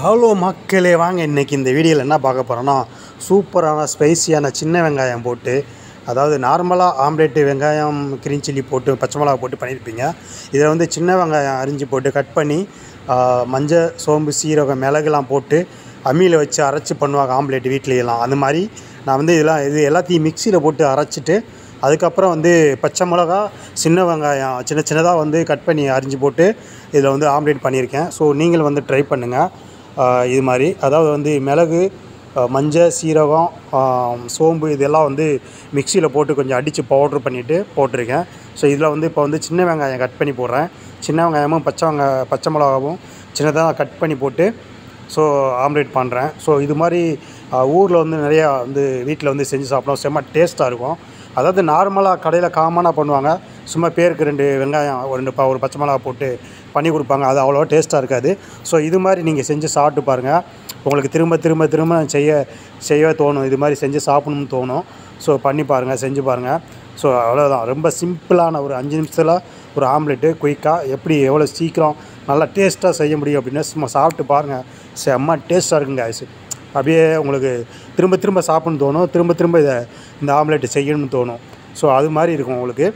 Hello மக்களே, வாங்க இன்றைக்கி இந்த வீடியோவில் என்ன பார்க்க போகிறோன்னா, சூப்பரான ஸ்பைசியான சின்ன வெங்காயம் போட்டு, அதாவது நார்மலாக ஆம்லேட்டு வெங்காயம் கிரீன் சில்லி போட்டு பச்சை மிளகா போட்டு பண்ணியிருப்பீங்க. இதை வந்து சின்ன வெங்காயம் அரிஞ்சு போட்டு கட் பண்ணி மஞ்சள், சோம்பு, சீரகம், மிளகுலாம் போட்டு அம்மியில் வச்சு அரைச்சி பண்ணுவாங்க ஆம்லேட் வீட்லேயெல்லாம். அந்த மாதிரி நான் வந்து இது எல்லாத்தையும் மிக்சியில் போட்டு அரைச்சிட்டு, அதுக்கப்புறம் வந்து பச்சை மிளகா, சின்ன வெங்காயம் சின்னதாக வந்து கட் பண்ணி அரிஞ்சு போட்டு இதில் வந்து ஆம்லேட் பண்ணியிருக்கேன். ஸோ நீங்கள் வந்து ட்ரை பண்ணுங்கள். இது மாதிரி அதாவது வந்து மிளகு, மஞ்சள், சீரகம், சோம்பு இதெல்லாம் வந்து மிக்சியில் போட்டு கொஞ்சம் அடித்து பவுட்ரு பண்ணிவிட்டு போட்டிருக்கேன். ஸோ இதில் வந்து இப்போ வந்து சின்ன வெங்காயம் கட் பண்ணி போடுறேன். சின்ன வெங்காயமும் பச்சை மிளகாவும் சின்னதாக கட் பண்ணி போட்டு ஸோ ஆம்லேட் பண்ணுறேன். ஸோ இது மாதிரி ஊரில் வந்து நிறையா வந்து வீட்டில் வந்து செஞ்சு சாப்பிட்டோம், செம்ம டேஸ்ட்டாக இருக்கும். அதாவது நார்மலாக கடையில் காமனாக பண்ணுவாங்க, சும்மா பேருக்கு 2 வெங்காயம் ஒரு பச்சை மிளகா போட்டு பண்ணி கொடுப்பாங்க. அது அவ்வளோவா டேஸ்ட்டாக இருக்காது. ஸோ இது மாதிரி நீங்கள் செஞ்சு சாப்பிட்டு பாருங்கள், உங்களுக்கு திரும்ப செய்ய தோணும். இது மாதிரி செஞ்சு சாப்பிடணும்னு தோணும். ஸோ பண்ணி பாருங்கள், செஞ்சு பாருங்கள். ஸோ அவ்வளோதான், ரொம்ப சிம்பிளான ஒரு 5 நிமிஷத்தில் ஒரு ஆம்லெட்டு குயிக்காக எப்படி எவ்வளோ சீக்கிரம் நல்லா டேஸ்ட்டாக செய்ய முடியும் அப்படின்னு சும்மா சாப்பிட்டு பாருங்கள். செம்ம டேஸ்ட்டாக இருக்குங்க. அப்படியே உங்களுக்கு திரும்ப சாப்பிட்ணுன்னு தோணும், திரும்ப இந்த ஆம்லெட்டு செய்யணும்னு தோணும். ஸோ அது மாதிரி இருக்கும் உங்களுக்கு.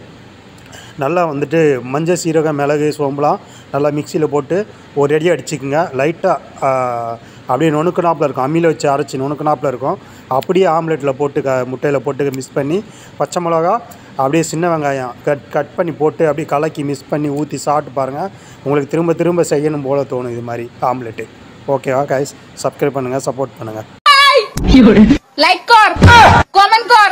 நல்லா வந்துட்டு மஞ்சள், சீரகம், மிளகு, சோம்புலாம் நல்லா மிக்சியில் போட்டு ஒரு அடி அடிச்சுக்குங்க. லைட்டாக அப்படியே நுணுக்குனாப்பில் இருக்கும், அம்மியில் வச்சு அரைச்சி நுணுக்குனாப்பில் இருக்கும். அப்படியே ஆம்லெட்டில் போட்டு முட்டையில் போட்டு மிக்ஸ் பண்ணி பச்சை மிளகா அப்படியே சின்ன வெங்காயம் கட் பண்ணி போட்டு அப்படியே கலக்கி மிக்ஸ் பண்ணி ஊற்றி சாப்பிட்டு பாருங்கள். உங்களுக்கு திரும்ப செய்யணும் போல தோணும் இது மாதிரி ஆம்லெட்டு. ஓகேவா கைஸ்? சப்ஸ்கிரைப் பண்ணுங்கள், சப்போர்ட் பண்ணுங்கள், লাইক কর, কমেন্ট কর।